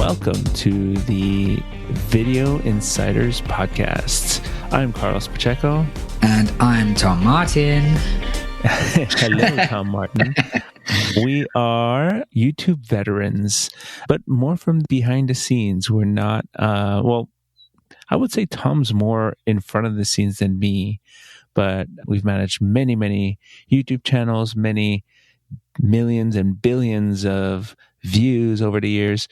Welcome to the Video Insiders Podcast. I'm Carlos Pacheco. And I'm Tom Martin. Hello, Tom Martin. We are YouTube veterans, but more from behind the scenes. We're not, I would say Tom's more in front of the scenes than me, but we've managed many YouTube channels, many millions and billions of views over the years.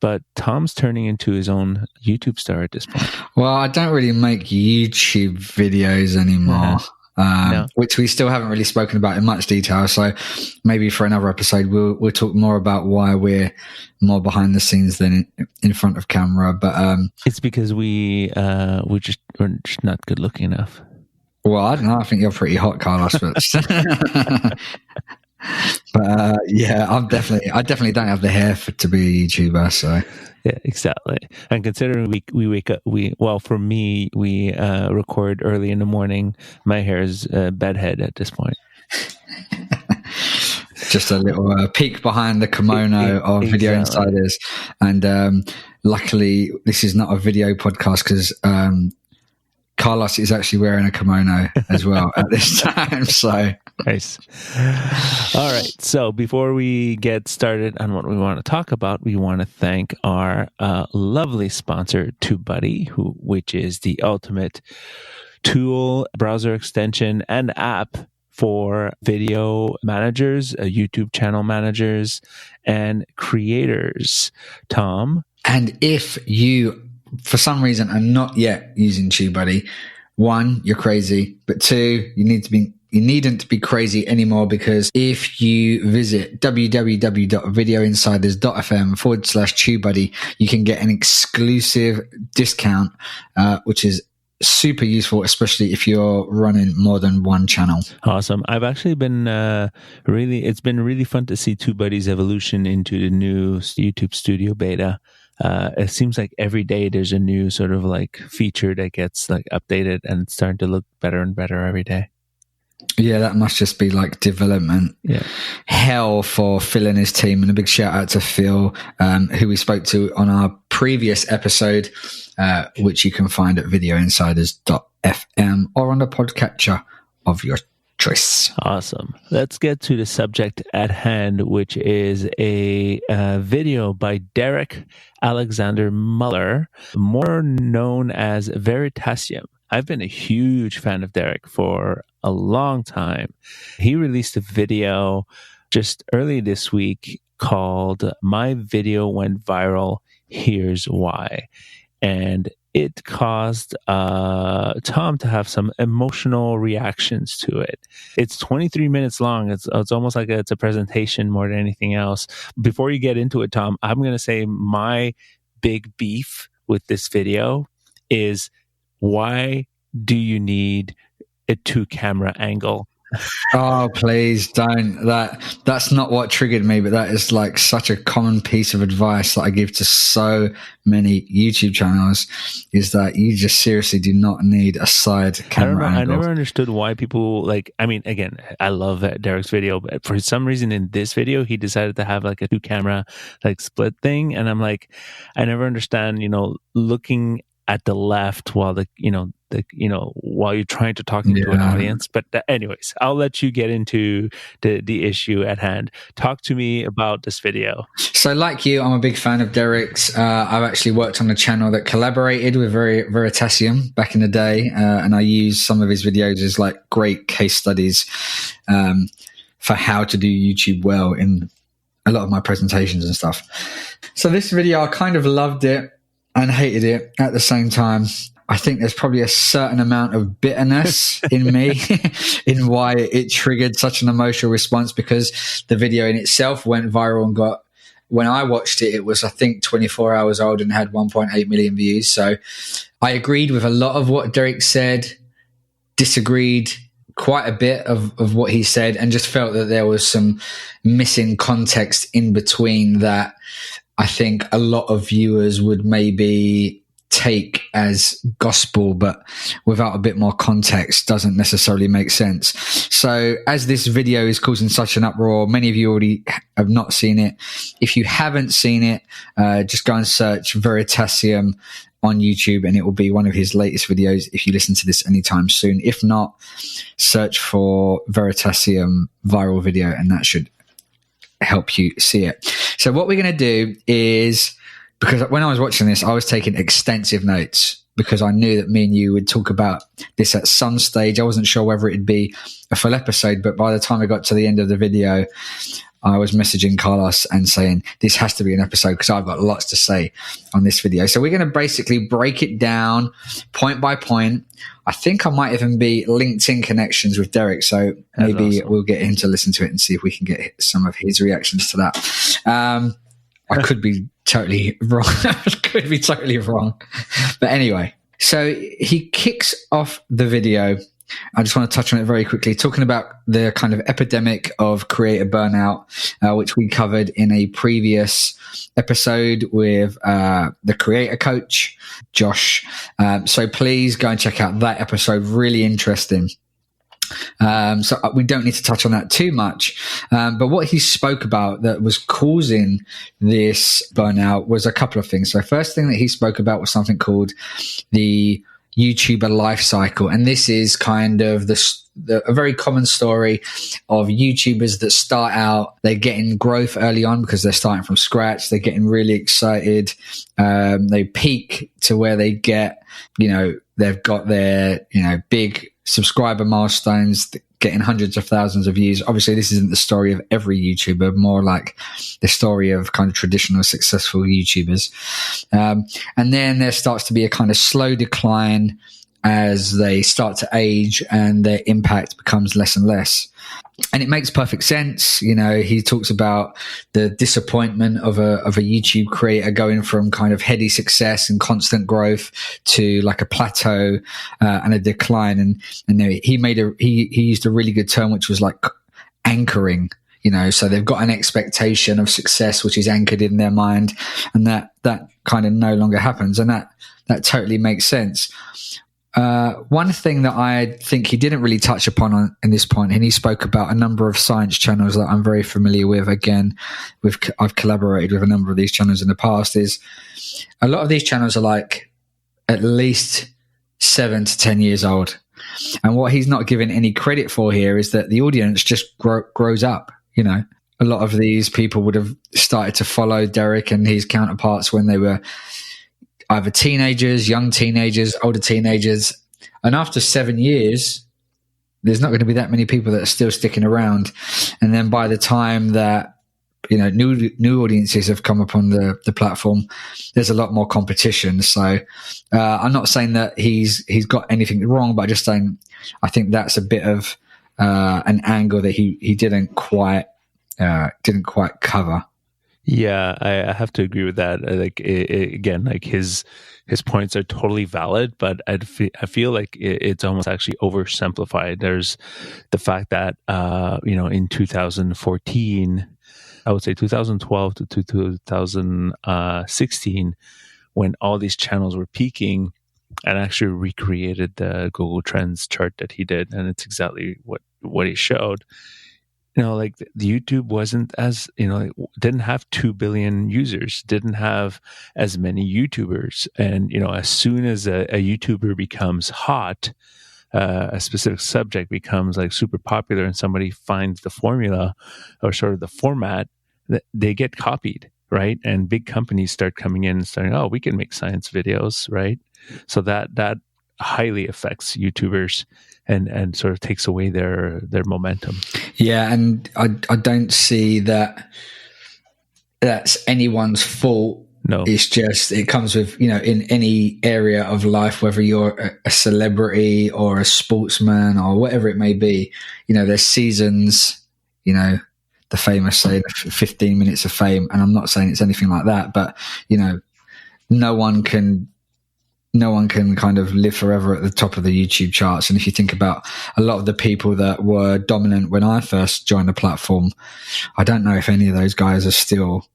But Tom's turning into his own YouTube star at this point. Well, I don't really make YouTube videos anymore, no. Which we still haven't really spoken about in much detail. So maybe for another episode, we'll talk more about why we're more behind the scenes than in front of camera. But it's because we're just not good looking enough. Well, I don't know. I think you're pretty hot, Carlos. But yeah, I definitely don't have the hair to be a YouTuber. So yeah, exactly. And considering we wake up, for me, we record early in the morning. My hair is bedhead at this point. Just a little peek behind the kimono of exactly. Video Insiders, and luckily this is not a video podcast because Carlos is actually wearing a kimono as well at this time. So nice. All right. So before we get started on what we want to talk about, we want to thank our lovely sponsor, TubeBuddy, which is the ultimate tool, browser extension, and app for video managers, YouTube channel managers, and creators. Tom? And if you, for some reason, are not yet using TubeBuddy, one, you're crazy, but two, you needn't be crazy anymore, because if you visit www.videoinsiders.fm/TubeBuddy, you can get an exclusive discount, which is super useful, especially if you're running more than one channel. Awesome. I've actually been it's been really fun to see TubeBuddy's evolution into the new YouTube Studio beta. It seems like every day there's a new sort of like feature that gets like updated, and it's starting to look better and better every day. Yeah, that must just be like development hell for Phil and his team. And a big shout out to Phil, who we spoke to on our previous episode, which you can find at videoinsiders.fm or on the podcatcher of your choice. Awesome. Let's get to the subject at hand, which is a video by Derek Alexander Muller, more known as Veritasium. I've been a huge fan of Derek for a long time. He released a video just early this week called My Video Went Viral, Here's Why. And it caused Tom to have some emotional reactions to it. It's 23 minutes long. It's almost like it's a presentation more than anything else. Before you get into it, Tom, I'm going to say my big beef with this video is, why do you need a 2-camera angle? Oh, please don't. That's not what triggered me, but that is like such a common piece of advice that I give to so many YouTube channels, is that you just seriously do not need a side camera angle. I never understood why people again, I love Derek's video, but for some reason in this video, he decided to have like a 2-camera like split thing. And I'm like, I never understand, looking at the left while while you're trying to talk to an audience. But anyways, I'll let you get into the issue at hand. Talk to me about this video. So like you, I'm a big fan of Derek's. I've actually worked on a channel that collaborated with Veritasium back in the day. And I use some of his videos as like great case studies for how to do YouTube well in a lot of my presentations and stuff. So this video, I kind of loved it and hated it at the same time. I think there's probably a certain amount of bitterness in me in why it triggered such an emotional response, because the video in itself went viral and when I watched it, it was, I think, 24 hours old and had 1.8 million views. So I agreed with a lot of what Derek said, disagreed quite a bit of what he said, and just felt that there was some missing context in between that I think a lot of viewers would maybe take as gospel, but without a bit more context doesn't necessarily make sense. So as this video is causing such an uproar, many of you already have not seen it. If you haven't seen it, just go and search Veritasium on YouTube, and it will be one of his latest videos if you listen to this anytime soon. If not, search for Veritasium viral video, and that should help you see it. So what we're going to do is, because when I was watching this, I was taking extensive notes because I knew that me and you would talk about this at some stage. I wasn't sure whether it'd be a full episode, but by the time I got to the end of the video, I was messaging Carlos and saying, this has to be an episode because I've got lots to say on this video. So we're going to basically break it down point by point. I think I might even be LinkedIn connections with Derek. So maybe we'll get him to listen to it and see if we can get some of his reactions to that. I could be totally wrong. Could be totally wrong. But anyway, so he kicks off the video. I just want to touch on it very quickly, talking about the kind of epidemic of creator burnout, which we covered in a previous episode with the creator coach, Josh. So please go and check out that episode. Really interesting. So we don't need to touch on that too much. But what he spoke about that was causing this burnout was a couple of things. So first thing that he spoke about was something called the YouTuber life cycle. And this is kind of a very common story of YouTubers that start out, they're getting growth early on because they're starting from scratch. They're getting really excited. They peak to where they get, they've got their, big subscriber milestones, getting hundreds of thousands of views. Obviously, this isn't the story of every YouTuber, more like the story of kind of traditional successful YouTubers. And then there starts to be a kind of slow decline as they start to age and their impact becomes less and less. And it makes perfect sense. He talks about the disappointment of a YouTube creator going from kind of heady success and constant growth to like a plateau and a decline. And he used a really good term, which was like anchoring. So they've got an expectation of success, which is anchored in their mind, and that kind of no longer happens. And that totally makes sense. One thing that I think he didn't really touch upon in this point, and he spoke about a number of science channels that I'm very familiar with. Again, I've collaborated with a number of these channels in the past, is a lot of these channels are like at least 7 to 10 years old. And what he's not given any credit for here is that the audience just grows up. A lot of these people would have started to follow Derek and his counterparts when they were either teenagers, young teenagers, older teenagers. And after 7 years, there's not going to be that many people that are still sticking around. And then by the time that, new audiences have come upon the platform, there's a lot more competition. So I'm not saying that he's got anything wrong, but I'm just saying I think that's a bit of an angle that he didn't quite cover. Yeah, I have to agree with that. Again, his points are totally valid, but I feel like it's almost actually oversimplified. There's the fact that in 2014, I would say 2012 to 2016, when all these channels were peaking, and actually recreated the Google Trends chart that he did, and it's exactly what he showed. The YouTube wasn't as, didn't have 2 billion users, didn't have as many YouTubers. And, as soon as a YouTuber becomes hot, a specific subject becomes like super popular and somebody finds the formula or sort of the format, they get copied, right? And big companies start coming in and saying, oh, we can make science videos, right? So that highly affects YouTubers and sort of takes away their momentum. Yeah, and I don't see that that's anyone's fault. No, it's just it comes with in any area of life, whether you're a celebrity or a sportsman or whatever it may be. There's seasons. The famous say the 15 minutes of fame, and I'm not saying it's anything like that, but no one can kind of live forever at the top of the YouTube charts. And if you think about a lot of the people that were dominant when I first joined the platform, I don't know if any of those guys are still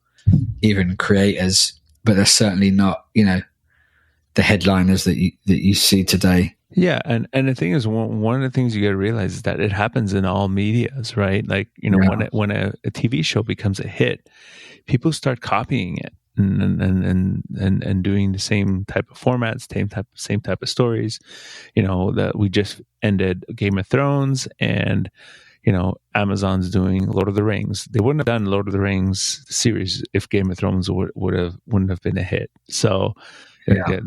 even creators, but they're certainly not, they're the headliners that you see today. Yeah, and the thing is, one of the things you got to realize is that it happens in all medias, right? Like, when a TV show becomes a hit, people start copying it and doing the same type of formats, same type of stories. That we just ended Game of Thrones, and Amazon's doing Lord of the Rings. They wouldn't have done Lord of the Rings series if Game of Thrones wouldn't have been a hit. So. Yeah.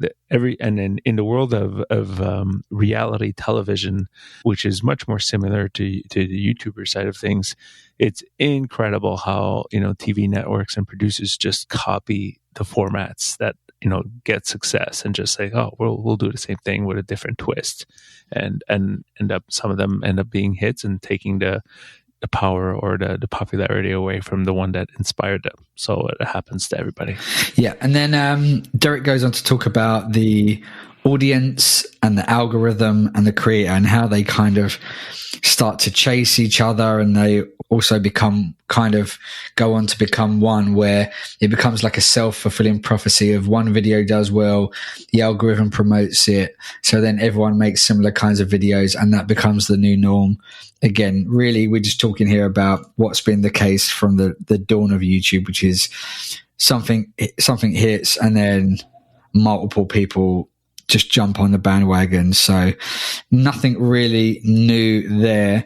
And then in the world of reality television, which is much more similar to the YouTuber side of things, it's incredible how TV networks and producers just copy the formats that get success and just say, oh, we'll do the same thing with a different twist, and some of them end up being hits and taking the power or the popularity away from the one that inspired them. So it happens to everybody. Yeah. And then Derek goes on to talk about the audience and the algorithm and the creator and how they kind of start to chase each other, and they also go on to become one, where it becomes like a self-fulfilling prophecy of one video does well, the algorithm promotes it, so then everyone makes similar kinds of videos, and that becomes the new norm. Again, really, we're just talking here about what's been the case from the dawn of YouTube, which is something hits and then multiple people just jump on the bandwagon. So nothing really new there.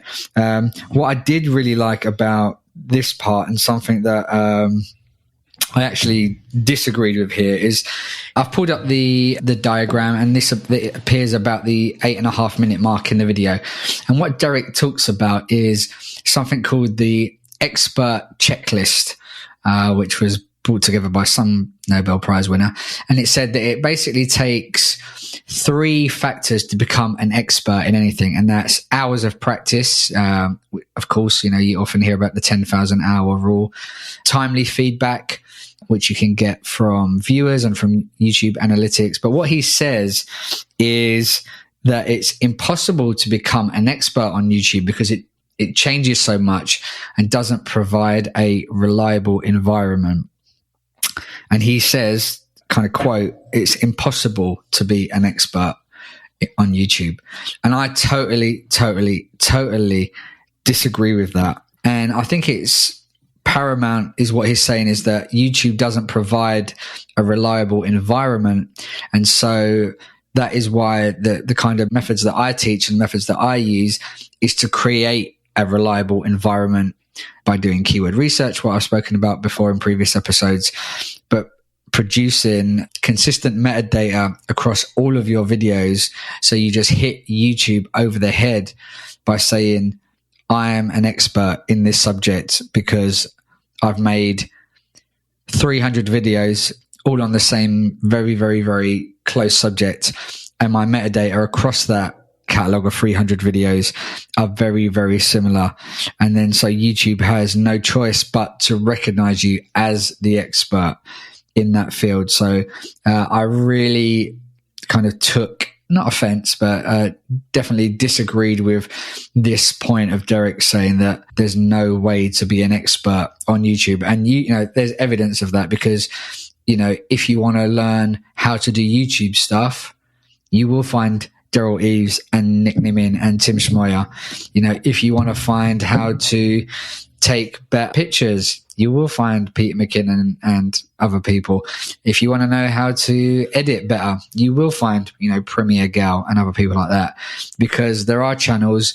What I did really like about this part, and something that I actually disagreed with here, is I've pulled up the diagram, and it appears about the 8.5 minute mark in the video. And what Derek talks about is something called the expert checklist, which was brought together by some Nobel Prize winner. And it said that it basically takes 3 factors to become an expert in anything. And that's hours of practice. Of course, you often hear about the 10,000 hour rule, timely feedback, which you can get from viewers and from YouTube analytics. But what he says is that it's impossible to become an expert on YouTube because it changes so much and doesn't provide a reliable environment. And he says, kind of quote, it's impossible to be an expert on YouTube. And I totally disagree with that. And I think it's paramount, is what he's saying, is that YouTube doesn't provide a reliable environment. And so that is why the kind of methods that I teach and methods that I use is to create a reliable environment by doing keyword research, what I've spoken about before in previous episodes, but producing consistent metadata across all of your videos. So you just hit YouTube over the head by saying, I am an expert in this subject because I've made 300 videos all on the same very, very, very close subject. And my metadata across that catalog of 300 videos are very, very similar. And then so YouTube has no choice but to recognize you as the expert in that field. So I really kind of took, not offense, but definitely disagreed with this point of Derek saying that there's no way to be an expert on YouTube. And there's evidence of that, because if you want to learn how to do YouTube stuff, you will find Daryl Eves and Nick Nimin and Tim Schmoyer. If you want to find how to take better pictures, you will find Peter McKinnon and other people. If you want to know how to edit better, you will find, Premier Gal and other people like that, because there are channels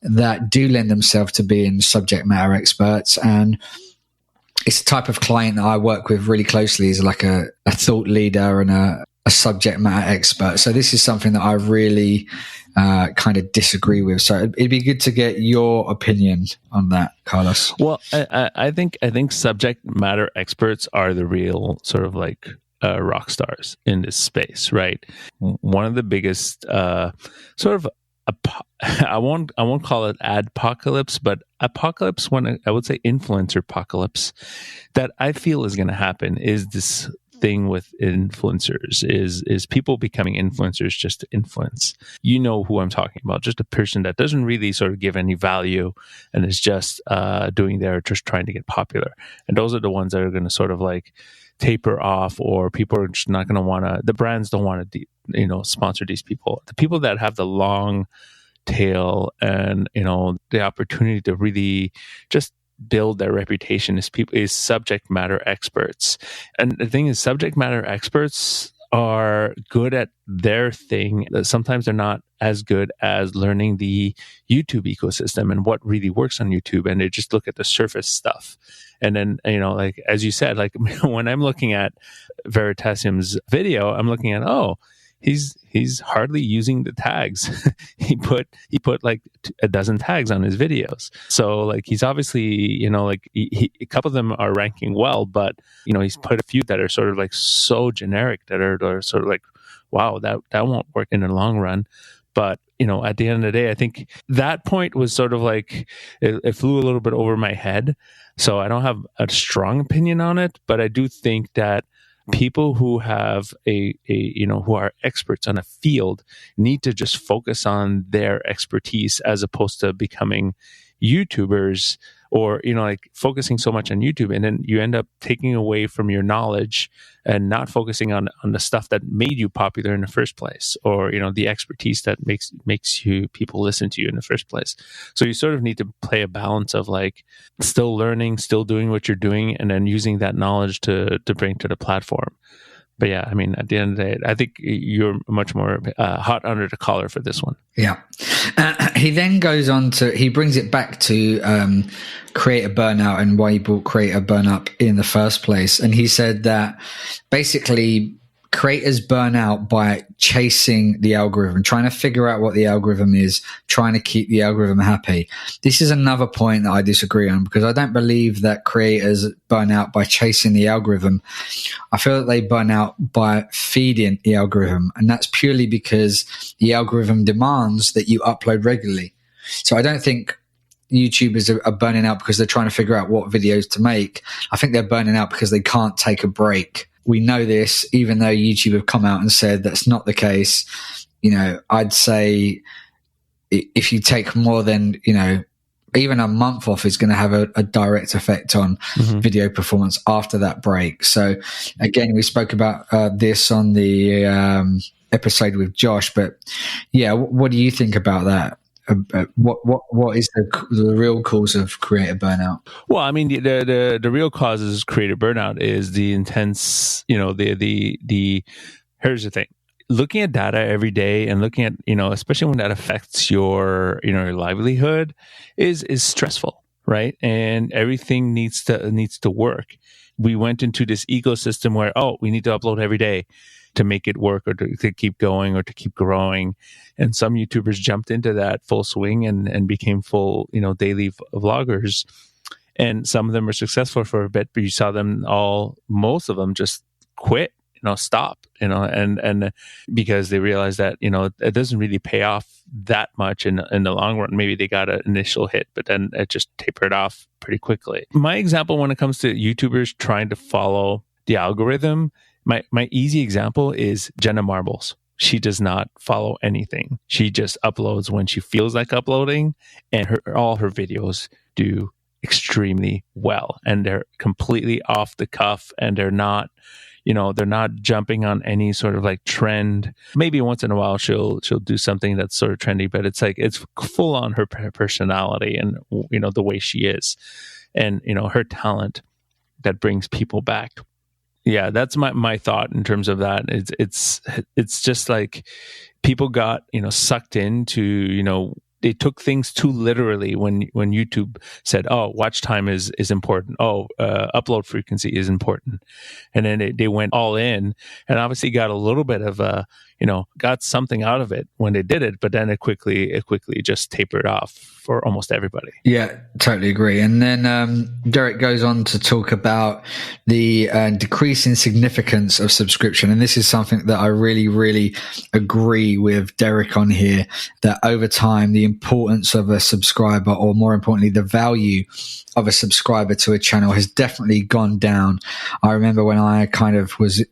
that do lend themselves to being subject matter experts. And it's the type of client that I work with really closely, is like a thought leader and a subject matter expert. So this is something that I really kind of disagree with. So it'd be good to get your opinion on that, Carlos. Well, I think subject matter experts are the real sort of like rock stars in this space, right? One of the biggest sort of I won't call it adpocalypse, but apocalypse, I would say influencer apocalypse, that I feel is going to happen is this thing with influencers is people becoming influencers just to influence. You know who I'm talking about, just a person that doesn't really sort of give any value and is just doing there, just trying to get popular. And those are the ones that are going to sort of like taper off, or people are just not going to want to, the brands don't want to, sponsor these people. The people that have the long tail and, the opportunity to really just build their reputation is subject matter experts. And the thing is, subject matter experts are good at their thing. Sometimes they're not as good as learning the YouTube ecosystem and what really works on YouTube. And they just look at the surface stuff. And then, like, as you said, like when I'm looking at Veritasium's video, I'm looking at, he's hardly using the tags. he put like a dozen tags on his videos. So like he's obviously, like a couple of them are ranking well, but he's put a few that are sort of like so generic that are sort of like, wow, that won't work in the long run. But at the end of the day, I think that point was sort of like it flew a little bit over my head. So I don't have a strong opinion on it, but I do think that people who have who are experts on a field need to just focus on their expertise as opposed to becoming YouTubers, or like focusing so much on YouTube, and then you end up taking away from your knowledge and not focusing on the stuff that made you popular in the first place, or the expertise that makes you people listen to you in the first place. So you sort of need to play a balance of like still learning, still doing what you're doing, and then using that knowledge to bring to the platform. But yeah, I mean, at the end of the day, I think you're much more hot under the collar for this one. Yeah. He then goes on he brings it back to creator burnout and why he brought creator burnout in the first place. And he said that basically creators burn out by chasing the algorithm, trying to figure out what the algorithm is, trying to keep the algorithm happy. This is another point that I disagree on, because I don't believe that creators burn out by chasing the algorithm. I feel that they burn out by feeding the algorithm, and that's purely because the algorithm demands that you upload regularly. So I don't think YouTubers are burning out because they're trying to figure out what videos to make. I think they're burning out because they can't take a break. We know this, even though YouTube have come out and said that's not the case. I'd say if you take more than, even a month off is going to have a direct effect on video performance after that break. So again, we spoke about this on the episode with Josh, but yeah, what do you think about that? What is the real cause of creator burnout? Well, I mean, the real cause of creator burnout is the intense, here's the thing. Looking at data every day and looking at, especially when that affects your, your livelihood is stressful, right? And everything needs to work. We went into this ecosystem where, we need to upload every day to make it work, or to keep going, or to keep growing. And some YouTubers jumped into that full swing and became full, daily vloggers. And some of them were successful for a bit, but you saw them most of them just quit, stop, and because they realized that, it doesn't really pay off that much in the long run. Maybe they got an initial hit, but then it just tapered off pretty quickly. My example when it comes to YouTubers trying to follow the algorithm, my easy example is Jenna Marbles. She does not follow anything. She just uploads when she feels like uploading, and all her videos do extremely well, and they're completely off the cuff, and they're not jumping on any sort of like trend. Maybe once in a while she'll do something that's sort of trendy, but it's like it's full on her personality and the way she is, and her talent that brings people back. Yeah, that's my thought in terms of that. It's just like people got sucked into they took things too literally when YouTube said, watch time is important, upload frequency is important, and then they went all in, and obviously got a little bit of got something out of it when they did it, but then it quickly just tapered off for almost everybody. Yeah, totally agree. And then Derek goes on to talk about the decreasing significance of subscription. And this is something that I really, really agree with Derek on here, that over time, the importance of a subscriber, or more importantly, the value of a subscriber to a channel has definitely gone down. I remember when I kind of was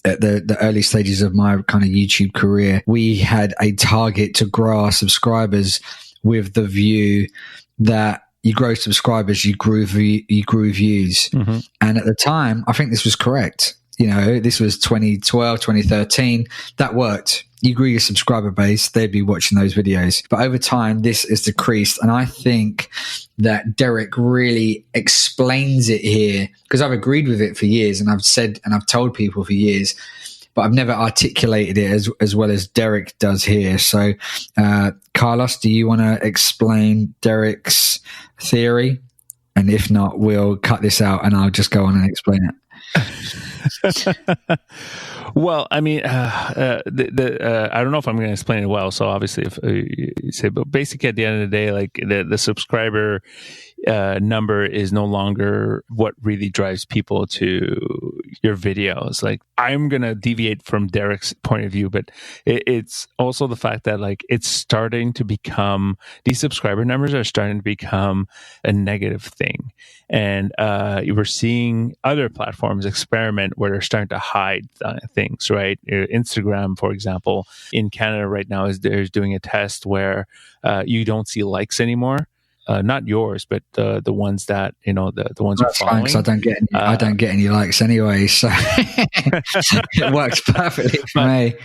at the early stages of my kind of YouTube career, we had a target to grow our subscribers with the view that you grow subscribers, you grew views. Mm-hmm. And at the time, I think this was correct. This was 2012, 2013. That worked. You grew your subscriber base, they'd be watching those videos. But over time, this has decreased. And I think that Derek really explains it here, because I've agreed with it for years, and I've said and I've told people for years, but I've never articulated it as well as Derek does here. So, Carlos, do you want to explain Derek's theory? And if not, we'll cut this out and I'll just go on and explain it. Well, I mean, I don't know if I'm going to explain it well. So obviously, if you say, but basically, at the end of the day, like the subscriber number is no longer what really drives people to your videos. Like, I'm going to deviate from Derek's point of view, but it's also the fact that like it's starting to become, these subscriber numbers are starting to become a negative thing. And we're seeing other platforms experiment where they're starting to hide things, right? Instagram, for example, in Canada right now is doing a test where you don't see likes anymore. Not yours, but the ones that the ones That's you're following. Fine, 'cause I don't get any likes anyway, so it works perfectly for me.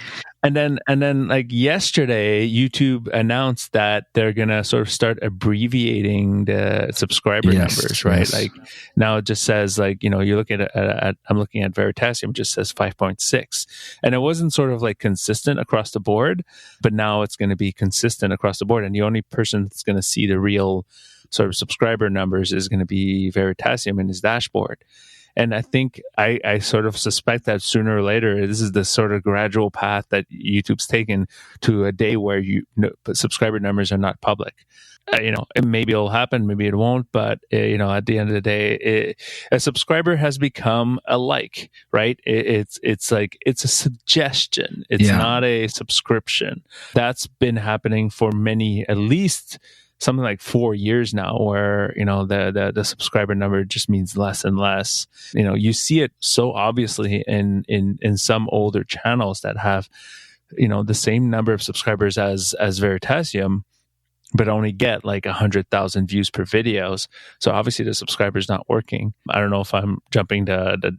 And then like yesterday, YouTube announced that they're gonna sort of start abbreviating the subscriber numbers, right? Yes. Like now it just says like, you look at I'm looking at Veritasium, it just says 5.6, and it wasn't sort of like consistent across the board, but now it's going to be consistent across the board, and the only person that's going to see the real sort of subscriber numbers is going to be Veritasium in his dashboard. And I think I sort of suspect that sooner or later, this is the sort of gradual path that YouTube's taken to a day where subscriber numbers are not public. Maybe it'll happen, maybe it won't. But at the end of the day, a subscriber has become a like, right? It's like it's a suggestion. It's not a subscription. That's been happening for many, at least something like 4 years now, where the subscriber number just means less and less. You see it so obviously in some older channels that have the same number of subscribers as Veritasium, but only get like 100,000 views per videos. So obviously the subscriber's not working. I don't know if I'm jumping the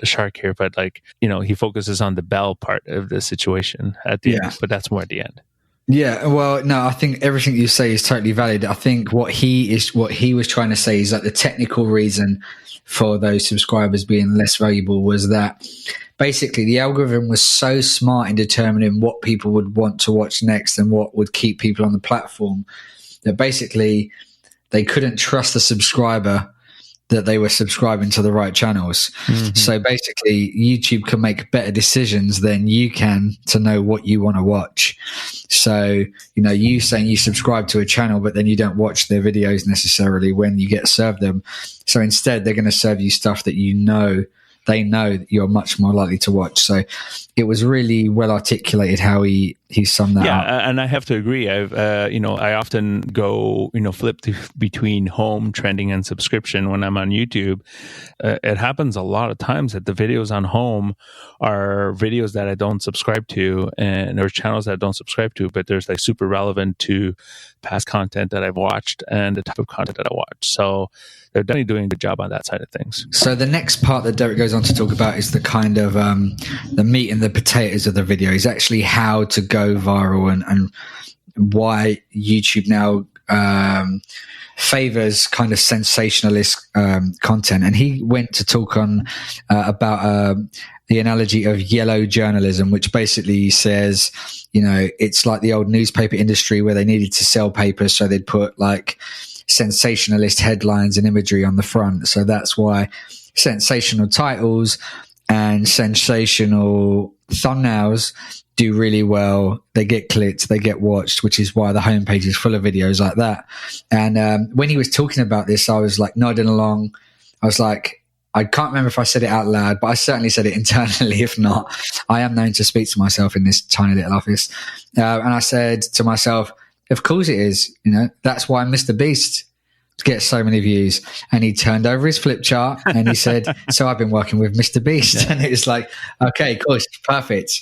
shark here, but like he focuses on the bell part of the situation at the end, but that's more at the end. Yeah, well, no, I think everything you say is totally valid. I think what he was trying to say is that the technical reason for those subscribers being less valuable was that basically the algorithm was so smart in determining what people would want to watch next and what would keep people on the platform that basically they couldn't trust the subscriber that they were subscribing to the right channels. Mm-hmm. So basically YouTube can make better decisions than you can to know what you want to watch. So, you saying you subscribe to a channel, but then you don't watch their videos necessarily when you get served them. So instead they're going to serve you stuff that they know that you're much more likely to watch. So it was really well articulated how he summed that up. Yeah, and I have to agree. I often go, flip between home, trending, and subscription when I'm on YouTube. It happens a lot of times that the videos on home are videos that I don't subscribe to, and or channels that I don't subscribe to, but there's like super relevant to past content that I've watched and the type of content that I watch. So they're definitely doing a good job on that side of things. So the next part that Derek goes on to talk about is the kind of the meat and the potatoes of the video. Is actually how to go viral and why YouTube now favors kind of sensationalist content. And he went to talk on about the analogy of yellow journalism, which basically says, it's like the old newspaper industry where they needed to sell papers, so they'd put like sensationalist headlines and imagery on the front. So that's why sensational titles and sensational thumbnails do really well. They get clicked, they get watched, which is why the homepage is full of videos like that. And when he was talking about this, I was like nodding along. I was like, I can't remember if I said it out loud, but I certainly said it internally. If not, I am known to speak to myself in this tiny little office. And I said to myself, of course it is. That's why Mr. Beast gets so many views. And he turned over his flip chart and he said, so I've been working with Mr. Beast. And it was like, okay, of course, perfect.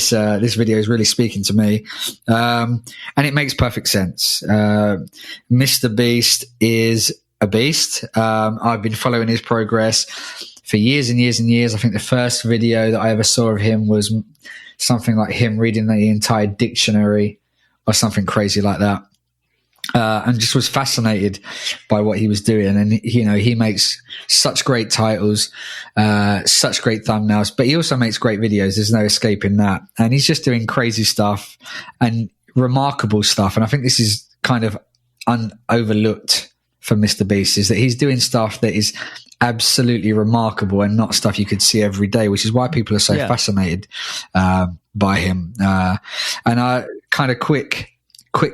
this video is really speaking to me, and it makes perfect sense. Mr. Beast is a beast. I've been following his progress for years and years and years. I think the first video that I ever saw of him was something like him reading the entire dictionary or something crazy like that. And just was fascinated by what he was doing. And, he makes such great titles, such great thumbnails, but he also makes great videos. There's no escaping that. And he's just doing crazy stuff and remarkable stuff. And I think this is kind of overlooked for Mr. Beast, is that he's doing stuff that is absolutely remarkable and not stuff you could see every day, which is why people are so fascinated by him. And I kind of quick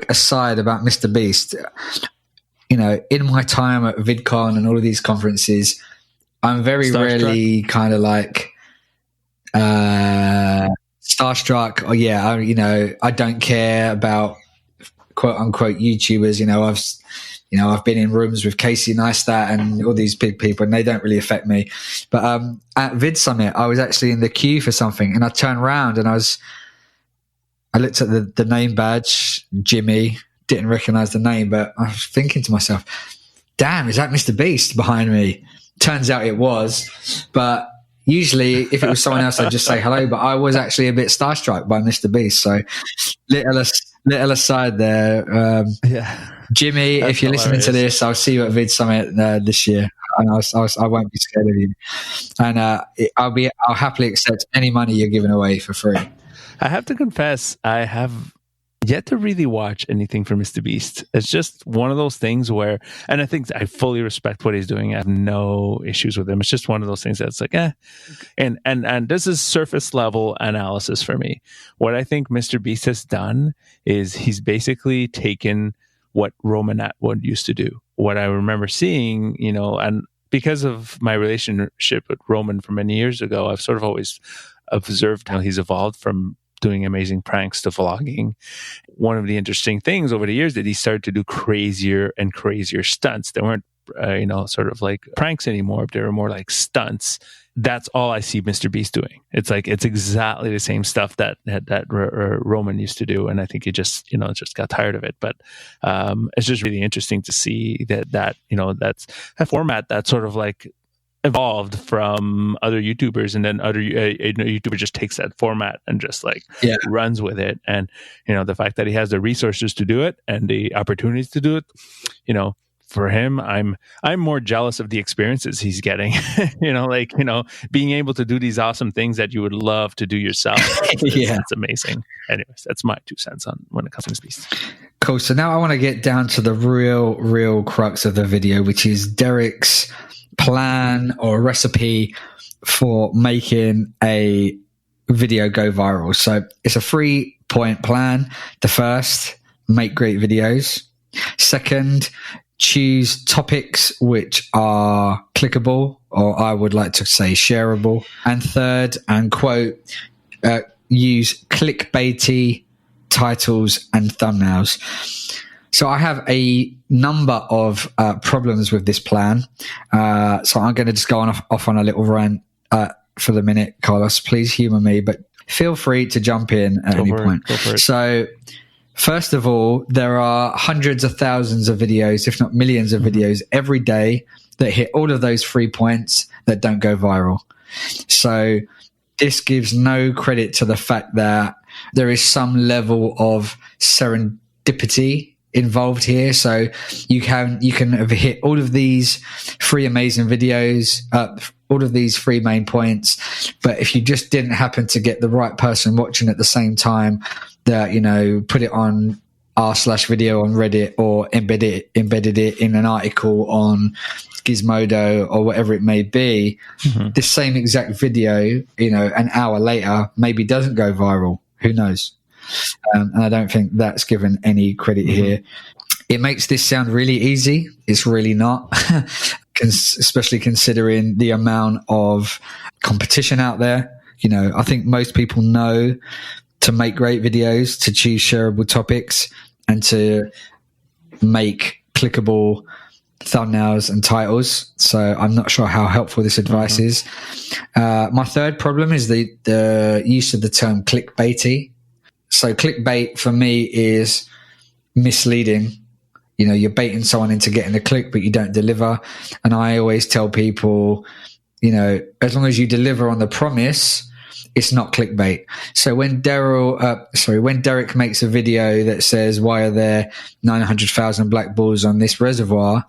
aside about Mr. Beast, in my time at VidCon and all of these conferences, I'm very rarely kind of like starstruck, or I don't care about quote unquote YouTubers. I've been in rooms with Casey Neistat and all these big people, and they don't really affect me. But at Vid Summit, I was actually in the queue for something, and I turned around and I looked at the name badge, Jimmy, didn't recognize the name, but I was thinking to myself, damn, is that Mr. Beast behind me? Turns out it was. But usually if it was someone else, I'd just say hello, but I was actually a bit starstruck by Mr. Beast. So little aside there. Jimmy, if you're listening to this, I'll see you at Vid Summit this year. And I won't be scared of you. And I'll happily accept any money you're giving away for free. I have to confess, I have yet to really watch anything from Mr. Beast. It's just one of those things where, and I think I fully respect what he's doing. I have no issues with him. It's just one of those things that's like, And this is surface level analysis for me. What I think Mr. Beast has done is he's basically taken what Roman Atwood used to do. What I remember seeing, and because of my relationship with Roman from many years ago, I've sort of always observed how he's evolved from doing amazing pranks to vlogging. One of the interesting things over the years that he started to do crazier and crazier stunts. They weren't, sort of like pranks anymore. They were more like stunts. That's all I see Mr. Beast doing. It's exactly the same stuff that Roman used to do, and I think he just got tired of it. But it's just really interesting to see that that's a format that sort of like evolved from other YouTubers, and then other YouTuber just takes that format and just runs with it. And the fact that he has the resources to do it and the opportunities to do it, for him, I'm more jealous of the experiences he's getting. Being able to do these awesome things that you would love to do yourself. It's amazing. Anyways, that's my 2 cents on when it comes to this beast. Cool. So now I want to get down to the real crux of the video, which is Derek's plan or recipe for making a video go viral. So it's a 3-point plan. The first, make great videos. Second, choose topics which are clickable, or I would like to say shareable. And third, and quote, use clickbaity titles and thumbnails. So I have a number of problems with this plan. So I'm going to just go off on a little rant for the minute, Carlos. Please humor me, but feel free to jump in at any point. So first of all, there are hundreds of thousands of videos, if not millions of videos every day that hit all of those 3 points that don't go viral. So this gives no credit to the fact that there is some level of serendipity involved here. So you can have hit all of these 3 amazing videos, all of these 3 main points, but if you just didn't happen to get the right person watching at the same time, that put it on r/video on Reddit, or embedded it in an article on Gizmodo or whatever it may be, this same exact video, an hour later maybe doesn't go viral. Who knows? And I don't think that's given any credit here. It makes this sound really easy. It's really not, especially considering the amount of competition out there. I think most people know to make great videos, to choose shareable topics, and to make clickable thumbnails and titles. So I'm not sure how helpful this advice is. My third problem is the use of the term clickbaity. So clickbait for me is misleading. You know, you're baiting someone into getting a click, but you don't deliver. And I always tell people, you know, as long as you deliver on the promise, it's not clickbait. So when Derek makes a video that says, why are there 900,000 black balls on this reservoir?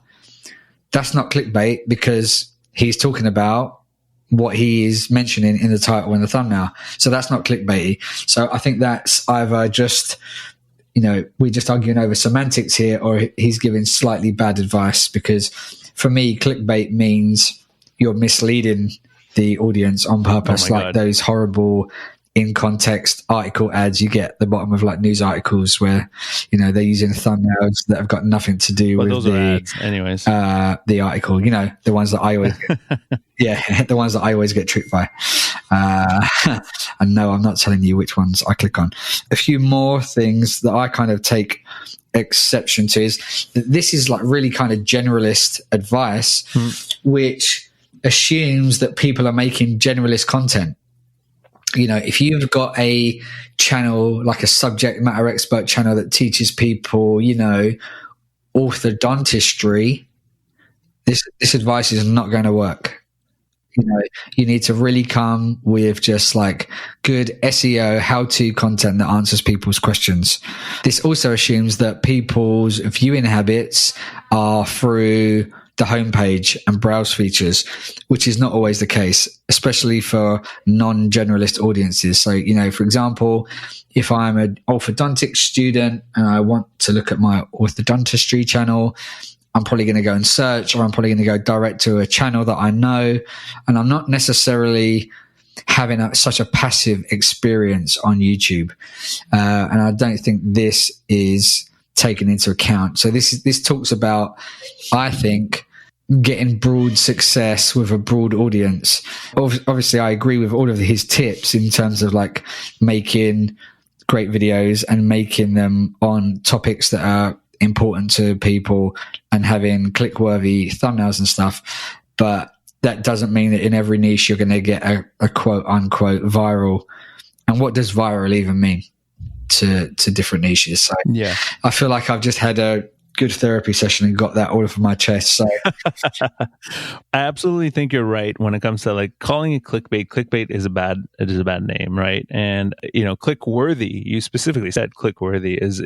That's not clickbait, because he's talking about what he is mentioning in the title and the thumbnail. So that's not clickbaity. So I think that's either just, you know, we're just arguing over semantics here, or he's giving slightly bad advice, because for me, clickbait means you're misleading the audience on purpose, like those horrible in context article ads you get at the bottom of like news articles where, you know, they're using thumbnails that have got nothing to do with those the are ads anyways. The article, you know, the ones that I always get, the ones that I always get tricked by. And no, I'm not telling you which ones I click on. A few more things that I kind of take exception to is that this is like really kind of generalist advice, which assumes that people are making generalist content. You know, if you've got a channel, like a subject matter expert channel that teaches people, you know, orthodontistry, this advice is not going to work. You know, you need to really come with just like good SEO how-to content that answers people's questions. This also assumes that people's viewing habits are through the homepage and browse features, which is not always the case, especially for non-generalist audiences. So, you know, for example, if I'm an orthodontic student and I want to look at my orthodontistry channel, I'm probably going to go and search, or I'm probably going to go direct to a channel that I know, and I'm not necessarily having such a passive experience on YouTube. And I don't think this is taken into account. So this talks about, I think, getting broad success with a broad audience. Obviously, I agree with all of his tips in terms of like making great videos and making them on topics that are important to people and having click-worthy thumbnails and stuff. But that doesn't mean that in every niche you're going to get a quote-unquote viral. And what does viral even mean to different niches? So yeah, I feel like I've just had a good therapy session and got that all off my chest. So I absolutely think you're right when it comes to like calling it clickbait. Clickbait is a bad name, right? And you know, click-worthy, you specifically said click-worthy is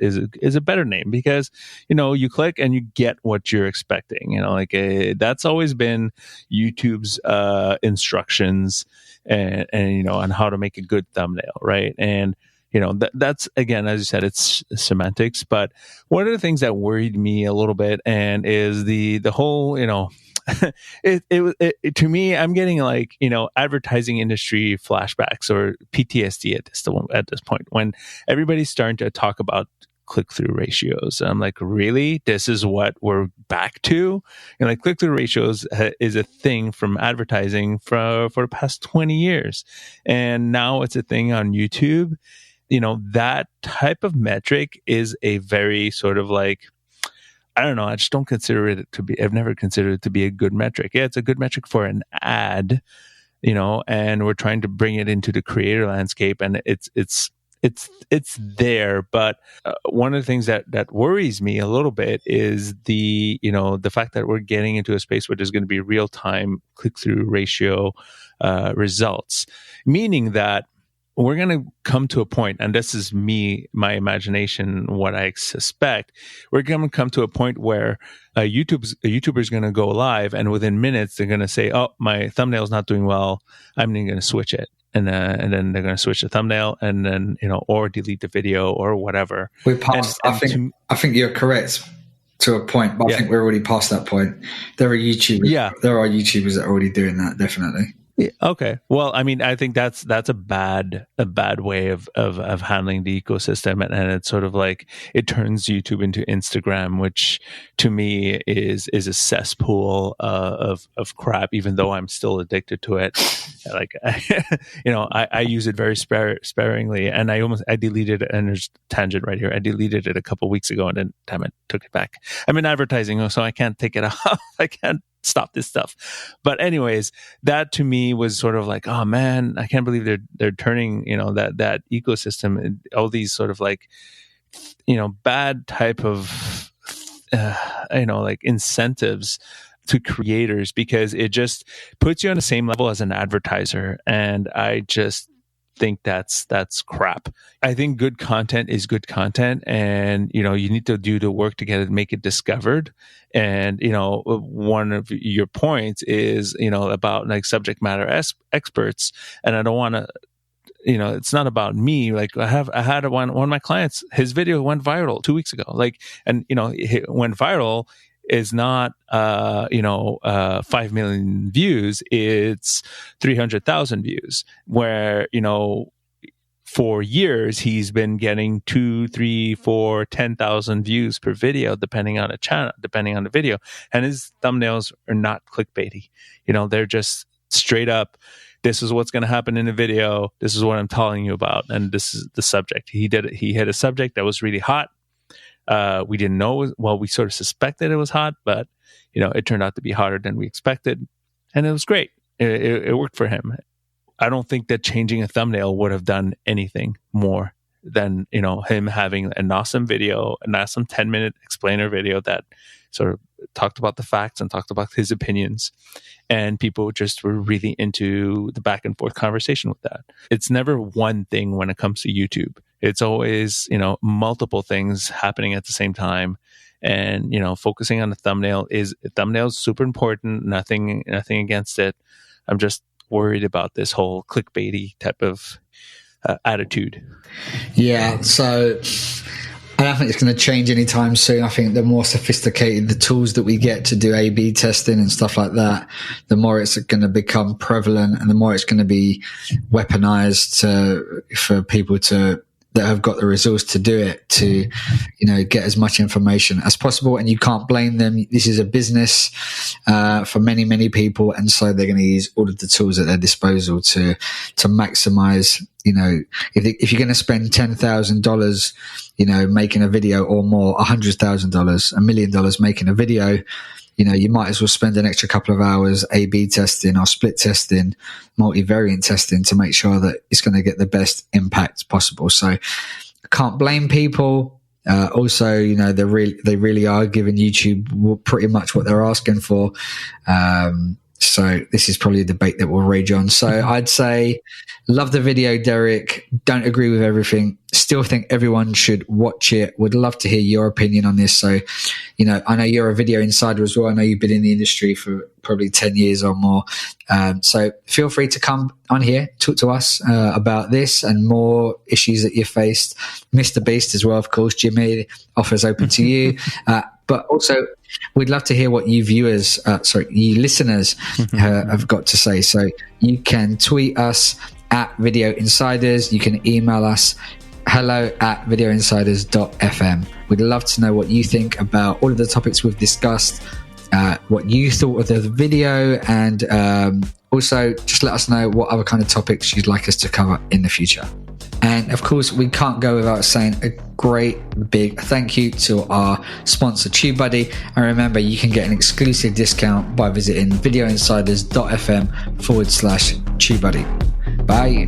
a better name, because you know, you click and you get what you're expecting. You know, like that's always been YouTube's instructions and you know, on how to make a good thumbnail, right? And you know, that's, again, as you said, it's semantics. But one of the things that worried me a little bit and is the whole, you know, it to me, I'm getting like, you know, advertising industry flashbacks or PTSD at this point, when everybody's starting to talk about click-through ratios. I'm like, really? This is what we're back to? And like, click-through ratios is a thing from advertising for the past 20 years. And now it's a thing on YouTube. You know, that type of metric is a very sort of like, I don't know, I just don't consider it to be, I've never considered it to be a good metric. Yeah, it's a good metric for an ad, you know, and we're trying to bring it into the creator landscape, and it's there. But one of the things that worries me a little bit is the fact that we're getting into a space where there's going to be real-time click-through ratio results, meaning that we're going to come to a point, and this is my imagination, what I suspect, we're going to come to a point where a YouTuber is going to go live, and within minutes, they're going to say, oh, my thumbnail's not doing well, I'm going to switch it. And then they're going to switch the thumbnail, and then, you know, or delete the video or whatever. We're past, I think you're correct to a point, but I think we're already past that point. There are YouTubers. Yeah. There are YouTubers that are already doing that, definitely. Yeah, okay. Well, I mean, I think that's a bad way of handling the ecosystem, and it's sort of like it turns YouTube into Instagram, which to me is a cesspool of crap. Even though I'm still addicted to it, like I use it very sparingly, and I deleted it. And there's a tangent right here. I deleted it a couple weeks ago, and then damn it, took it back. I'm in advertising, so I can't take it off. I can't stop this stuff. But anyways, that to me was sort of like, oh man, I can't believe they're turning, that ecosystem and all these sort of like, bad type of, like incentives to creators, because it just puts you on the same level as an advertiser. And I just think that's crap. I think good content is good content, and you need to do the work to make it discovered. And one of your points is about like subject matter experts, and I don't want to it's not about me. Like I had one of my clients, his video went viral 2 weeks ago, and it went viral is not 5 million views, it's 300,000 views, where for years he's been getting 2, 3, 4, 10,000 views per video, depending on the video, and his thumbnails are not clickbaity. They're just straight up, this is what's going to happen in the video, this is what I'm telling you about, and this is the subject. He hit a subject that was really hot. We didn't know. Well, we sort of suspected it was hot, but it turned out to be hotter than we expected, and it was great. It worked for him. I don't think that changing a thumbnail would have done anything more than him having an awesome video, an awesome 10-minute explainer video that sort of talked about the facts and talked about his opinions, and people just were really into the back and forth conversation with that. It's never one thing when it comes to YouTube. It's always, multiple things happening at the same time. And, focusing on the thumbnail is super important. Nothing against it. I'm just worried about this whole clickbaity type of attitude. Yeah. So I don't think it's going to change anytime soon. I think the more sophisticated the tools that we get to do A/B testing and stuff like that, the more it's going to become prevalent, and the more it's going to be weaponized for people that have got the resource to do it, to get as much information as possible. And you can't blame them. This is a business for many people, and so they're going to use all of the tools at their disposal to maximize. If you're going to spend $10,000 making a video, or more, $100,000, $1 million making a video, you might as well spend an extra couple of hours A/B testing or split testing, multivariate testing, to make sure that it's going to get the best impact possible. So I can't blame people. Also, they really are giving YouTube pretty much what they're asking for. So this is probably a debate that will rage on. So I'd say, love the video, Derek. Don't agree with everything. Still think everyone should watch it. Would love to hear your opinion on this. So, I know you're a video insider as well. I know you've been in the industry for probably 10 years or more. So feel free to come on here, talk to us about this and more issues that you faced. Mr. Beast as well, of course. Jimmy, offers open to you. But also, we'd love to hear what you listeners have got to say. So you can tweet us at Video Insiders. You can email us hello@videoinsiders.fm. We'd love to know what you think about all of the topics we've discussed, what you thought of the video, and also just let us know what other kind of topics you'd like us to cover in the future. And of course, we can't go without saying a great big thank you to our sponsor, TubeBuddy. And remember, you can get an exclusive discount by visiting videoinsiders.fm/TubeBuddy. Bye.